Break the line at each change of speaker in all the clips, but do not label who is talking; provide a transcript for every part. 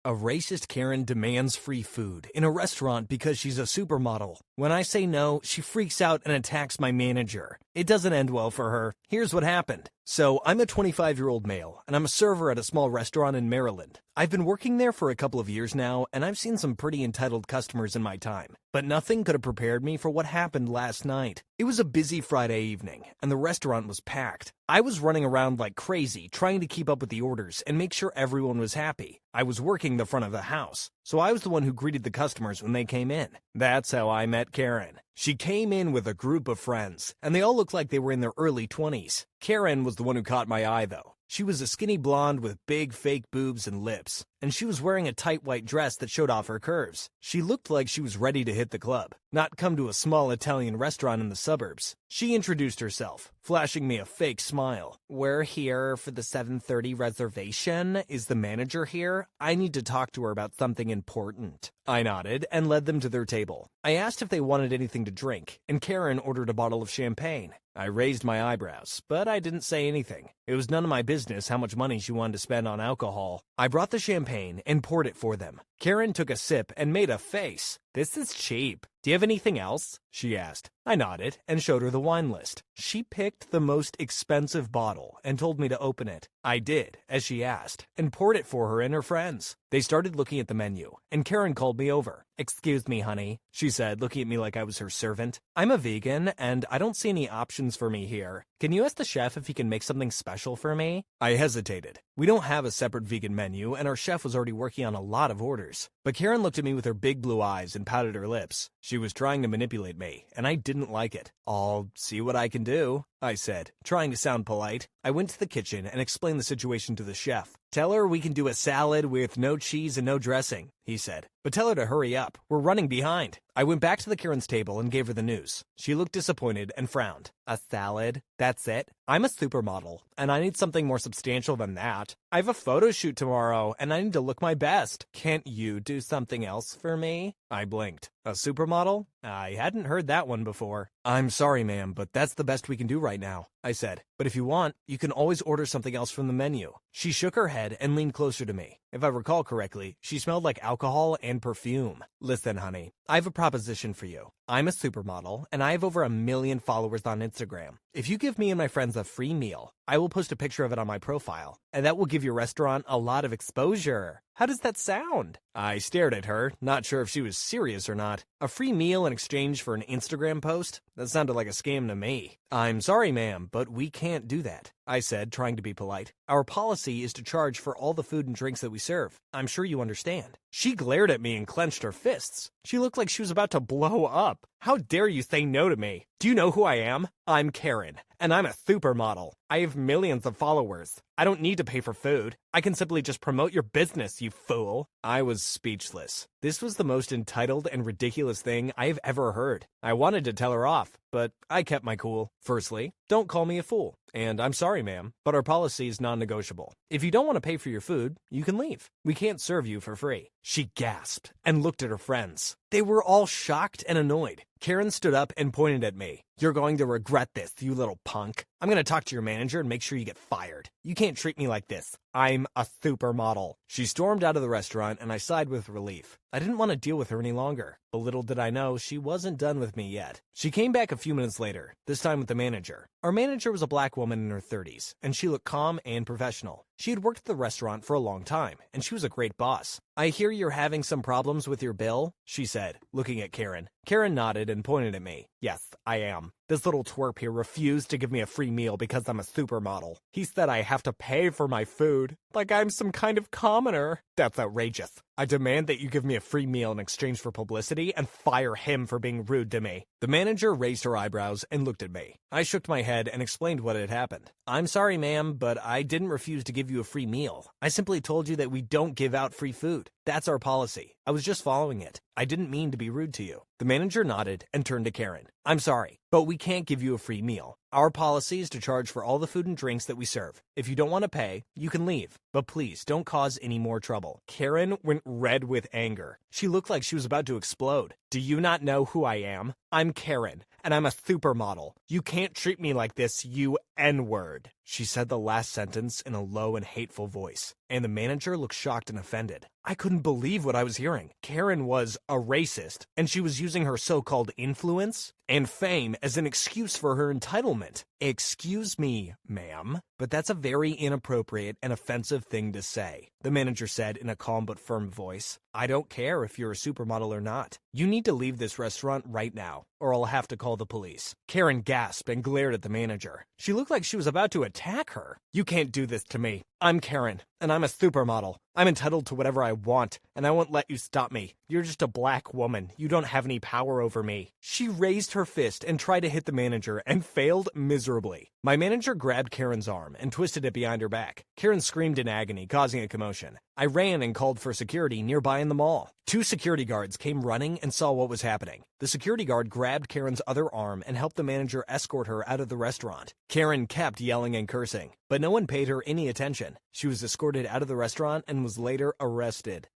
A racist Karen demands free food in a restaurant because she's a supermodel. When I say no, she freaks out and attacks my manager. It doesn't end well for her. Here's what happened. So, I'm a 25-year-old male, and I'm a server at a small restaurant in Maryland. I've been working there for a couple of years now, and I've seen some pretty entitled customers in my time. But nothing could have prepared me for what happened last night. It was a busy Friday evening, and the restaurant was packed. I was running around like crazy, trying to keep up with the orders and make sure everyone was happy. I was working the front of the house, so I was the one who greeted the customers when they came in. That's how I met Karen. She came in with a group of friends, and they all looked like they were in their early 20s. Karen was the one who caught my eye, though. She was a skinny blonde with big fake boobs and lips, and she was wearing a tight white dress that showed off her curves. She looked like she was ready to hit the club, not come to a small Italian restaurant in the suburbs. She introduced herself, flashing me a fake smile. "We're here for the 7:30 reservation. Is the manager here? I need to talk to her about something important." I nodded and led them to their table. I asked if they wanted anything to drink, and Karen ordered a bottle of champagne. I raised my eyebrows, but I didn't say anything. It was none of my business how much money she wanted to spend on alcohol. I brought the champagne and poured it for them. Karen took a sip and made a face. "This is cheap. Do you have anything else?" she asked. I nodded and showed her the wine list. She picked the most expensive bottle and told me to open it. I did, as she asked, and poured it for her and her friends. They started looking at the menu, and Karen called me over. "Excuse me, honey," she said, looking at me like I was her servant. "I'm a vegan, and I don't see any options for me here. Can you ask the chef if he can make something special for me?" I hesitated. We don't have a separate vegan menu, and our chef was already working on a lot of orders. But Karen looked at me with her big blue eyes and pouted her lips. She was trying to manipulate me, and I didn't like it. "I'll see what I can do," I said, trying to sound polite. I went to the kitchen and explained the situation to the chef. "Tell her we can do a salad with no cheese and no dressing," he said. "But tell her to hurry up. We're running behind." I went back to the Karen's table and gave her the news. She looked disappointed and frowned. "A salad? That's it? I'm a supermodel, and I need something more substantial than that. I have a photo shoot tomorrow, and I need to look my best. Can't you do something else for me?" I blinked. "A supermodel? I hadn't heard that one before." "I'm sorry, ma'am, but that's the best we can do right now," I said. "But if you want, you can always order something else from the menu." She shook her head and leaned closer to me. If I recall correctly, she smelled like alcohol and perfume. "Listen, honey, I have a proposition for you. I'm a supermodel, and I have over 1 million followers on Instagram. If you give me and my friends a free meal, I will post a picture of it on my profile, and that will give your restaurant a lot of exposure. How does that sound?" I stared at her, not sure if she was serious or not. A free meal in exchange for an Instagram post? That sounded like a scam to me. "I'm sorry, ma'am, but we can't do that," I said, trying to be polite. "Our policy is to charge for all the food and drinks that we serve. I'm sure you understand." She glared at me and clenched her fists. She looked like she was about to blow up. "How dare you say no to me? Do you know who I am? I'm Karen, and I'm a supermodel. I have millions of followers. I don't need to pay for food. I can simply just promote your business, you fool." I was speechless. This was the most entitled and ridiculous thing I have ever heard. I wanted to tell her off, but I kept my cool. "Firstly, don't call me a fool. And I'm sorry, ma'am, but our policy is non-negotiable. If you don't want to pay for your food, you can leave. We can't serve you for free." She gasped and looked at her friends. They were all shocked and annoyed. Karen stood up and pointed at me. "You're going to regret this, you little punk. I'm going to talk to your manager and make sure you get fired. You can't treat me like this. I'm a supermodel." She stormed out of the restaurant, and I sighed with relief. I didn't want to deal with her any longer, but little did I know she wasn't done with me yet. She came back a few minutes later, this time with the manager. Our manager was a black woman in her 30s, and she looked calm and professional. She had worked at the restaurant for a long time, and she was a great boss. "I hear you're having some problems with your bill," she said, looking at Karen. Karen nodded and pointed at me. "Yes, I am. This little twerp here refused to give me a free meal because I'm a supermodel. He said I have to pay for my food, like I'm some kind of commoner. That's outrageous. I demand that you give me a free meal in exchange for publicity and fire him for being rude to me." The manager raised her eyebrows and looked at me. I shook my head and explained what had happened. "I'm sorry, ma'am, but I didn't refuse to give you a free meal. I simply told you that we don't give out free food. That's our policy. I was just following it. I didn't mean to be rude to you." The manager nodded and turned to Karen. "I'm sorry, but we can't give you a free meal. Our policy is to charge for all the food and drinks that we serve. If you don't want to pay, you can leave. But please, don't cause any more trouble." Karen went red with anger. She looked like she was about to explode. "Do you not know who I am? I'm Karen, and I'm a supermodel. You can't treat me like this, you N-word." She said the last sentence in a low and hateful voice, and the manager looked shocked and offended. I couldn't believe what I was hearing. Karen was a racist, and she was using her so-called influence and fame as an excuse for her entitlement. Excuse me, ma'am, but that's a very inappropriate and offensive thing to say, the manager said in a calm but firm voice. I don't care if you're a supermodel or not. You need to leave this restaurant right now, or I'll have to call the police. Karen gasped and glared at the manager. She looked like she was about to attack her. You can't do this to me. I'm Karen, and I'm a supermodel. I'm entitled to whatever I want, and I won't let you stop me. You're just a black woman. You don't have any power over me. She raised her fist and tried to hit the manager and failed miserably. My manager grabbed Karen's arm and twisted it behind her back. Karen screamed in agony, causing a commotion. I ran and called for security nearby in the mall. 2 security guards came running and saw what was happening. The security guard grabbed Karen's other arm and helped the manager escort her out of the restaurant. Karen kept yelling and cursing, but no one paid her any attention. She was escorted out of the restaurant and was later arrested.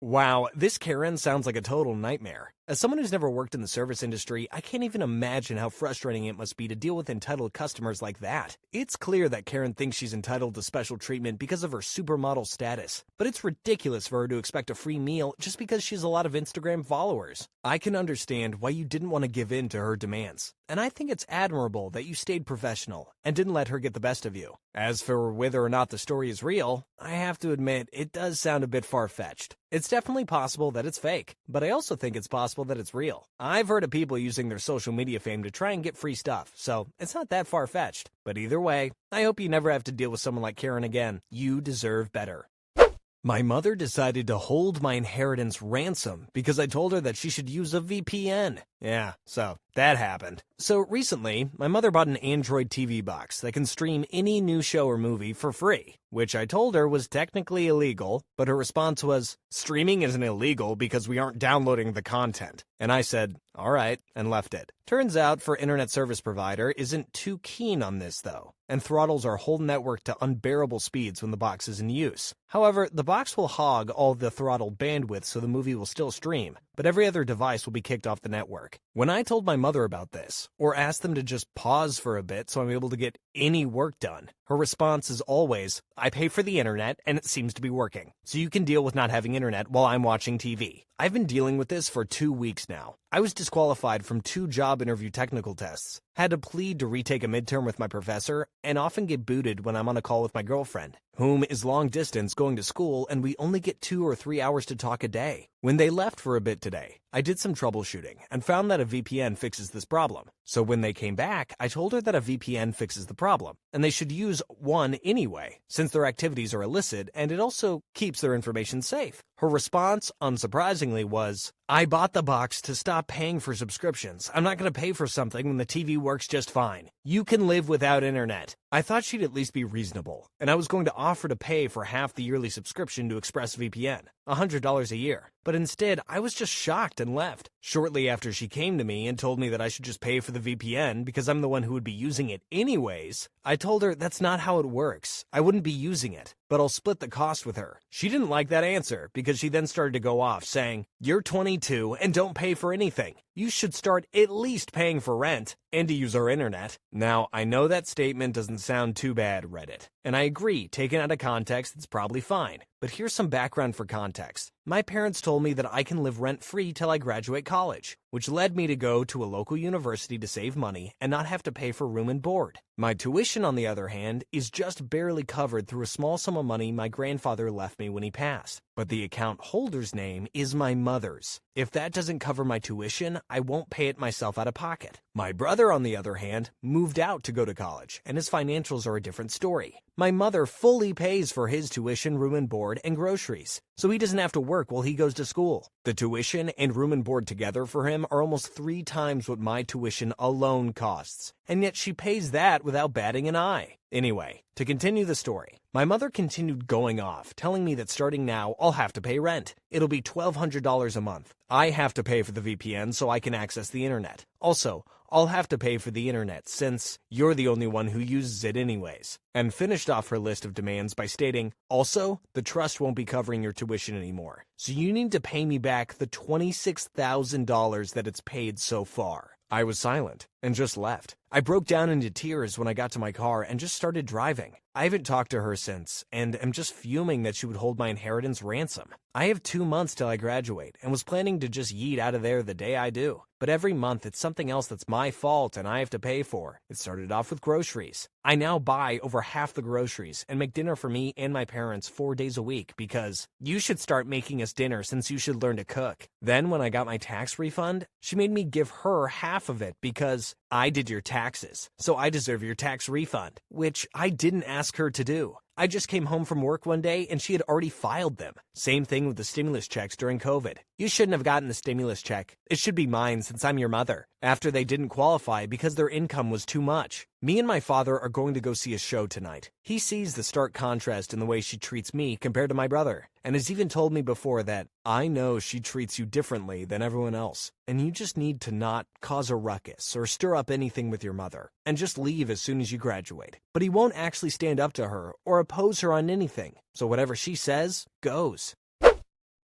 Wow, this Karen sounds like a total nightmare. As someone who's never worked in the service industry, I can't even imagine how frustrating it must be to deal with entitled customers like that. It's clear that Karen thinks she's entitled to special treatment because of her supermodel status, but it's ridiculous for her to expect a free meal just because she has a lot of Instagram followers. I can understand why you didn't want to give in to her demands, and I think it's admirable that you stayed professional and didn't let her get the best of you. As for whether or not the story is real, I have to admit it does sound a bit far-fetched. It's definitely possible that it's fake, but I also think it's possible that it's real. I've heard of people using their social media fame to try and get free stuff, so it's not that far-fetched. But either way, I hope you never have to deal with someone like Karen again. You deserve better. My mother decided to hold my inheritance ransom because I told her that she should use a VPN. Yeah, so that happened. So recently, my mother bought an Android TV box that can stream any new show or movie for free, which I told her was technically illegal, but her response was, streaming isn't illegal because we aren't downloading the content. And I said, all right, and left it. Turns out for internet service provider isn't too keen on this though, and throttles our whole network to unbearable speeds when the box is in use. However, the box will hog all the throttled bandwidth so the movie will still stream, but every other device will be kicked off the network. When I told my mother about this, or asked them to just pause for a bit so I'm able to get any work done, her response is always, I pay for the internet and it seems to be working, so you can deal with not having internet while I'm watching TV. I've been dealing with this for 2 weeks now. I was disqualified from 2 job interview technical tests, had to plead to retake a midterm with my professor, and often get booted when I'm on a call with my girlfriend, whom is long distance going to school, and we only get 2 or 3 hours to talk a day. When they left for a bit today, I did some troubleshooting and found that a VPN fixes this problem. So when they came back, I told her that a VPN fixes the problem, and they should use one anyway, since their activities are illicit and it also keeps their information safe. Her response, unsurprisingly, was, I bought the box to stop paying for subscriptions. I'm not going to pay for something when the TV works just fine. You can live without internet. I thought she'd at least be reasonable, and I was going to offer to pay for half the yearly subscription to ExpressVPN, $100 a year. But instead, I was just shocked and left. Shortly after she came to me and told me that I should just pay for the VPN because I'm the one who would be using it anyways, I told her that's not how it works. I wouldn't be using it, but I'll split the cost with her. She didn't like that answer because she then started to go off saying, you're 22 and don't pay for anything. You should start at least paying for rent and to use our internet. Now, I know that statement doesn't sound too bad, Reddit. And I agree, taken out of context, it's probably fine. But here's some background for context. My parents told me that I can live rent-free till I graduate college, which led me to go to a local university to save money and not have to pay for room and board. My tuition, on the other hand, is just barely covered through a small sum of money my grandfather left me when he passed. But the account holder's name is my mother's. If that doesn't cover my tuition, I won't pay it myself out of pocket. My brother, on the other hand, moved out to go to college, and his financials are a different story. My mother fully pays for his tuition, room and board, and groceries, so he doesn't have to work while he goes to school. The tuition and room and board together for him are almost 3 times what my tuition alone costs, and yet she pays that without batting an eye. Anyway, to continue the story, my mother continued going off, telling me that starting now, I'll have to pay rent. It'll be $1,200 a month. I have to pay for the VPN so I can access the internet. Also, I'll have to pay for the internet since you're the only one who uses it anyways. And finished off her list of demands by stating, also, the trust won't be covering your tuition anymore, so you need to pay me back the $26,000 that it's paid so far. I was silent. and just left. I broke down into tears when I got to my car and just started driving. I haven't talked to her since, and am just fuming that she would hold my inheritance ransom. I have 2 months till I graduate, and was planning to just yeet out of there the day I do. But every month it's something else that's my fault and I have to pay for. It started off with groceries. I now buy over half the groceries and make dinner for me and my parents 4 days a week because you should start making us dinner since you should learn to cook. Then when I got my tax refund, she made me give her half of it because I did your taxes, so I deserve your tax refund, which I didn't ask her to do. I just came home from work one day and she had already filed them. Same thing with the stimulus checks during COVID. You shouldn't have gotten the stimulus check. It should be mine since I'm your mother. After they didn't qualify because their income was too much. Me and my father are going to go see a show tonight. He sees the stark contrast in the way she treats me compared to my brother, and has even told me before that I know she treats you differently than everyone else, and you just need to not cause a ruckus or stir up anything with your mother, and just leave as soon as you graduate. But he won't actually stand up to her or oppose her on anything, so whatever she says, goes.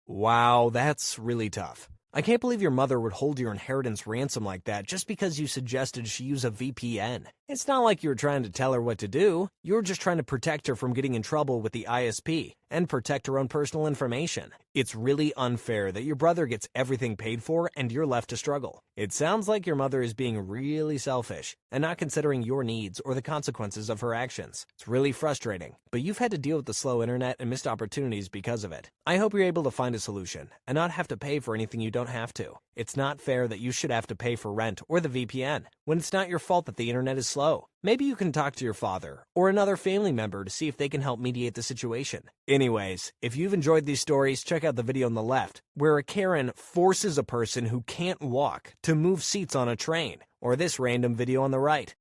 Wow, that's really tough. I can't believe your mother would hold your inheritance ransom like that just because you suggested she use a VPN. It's not like you were trying to tell her what to do. You were just trying to protect her from getting in trouble with the ISP and protect her own personal information. It's really unfair that your brother gets everything paid for and you're left to struggle. It sounds like your mother is being really selfish and not considering your needs or the consequences of her actions. It's really frustrating, but you've had to deal with the slow internet and missed opportunities because of it. I hope you're able to find a solution and not have to pay for anything you don't have to. It's not fair that you should have to pay for rent or the VPN when it's not your fault that the internet is slow. Maybe you can talk to your father or another family member to see if they can help mediate the situation. Anyways, if you've enjoyed these stories, check out the video on the left, where a Karen forces a person who can't walk to move seats on a train, or this random video on the right.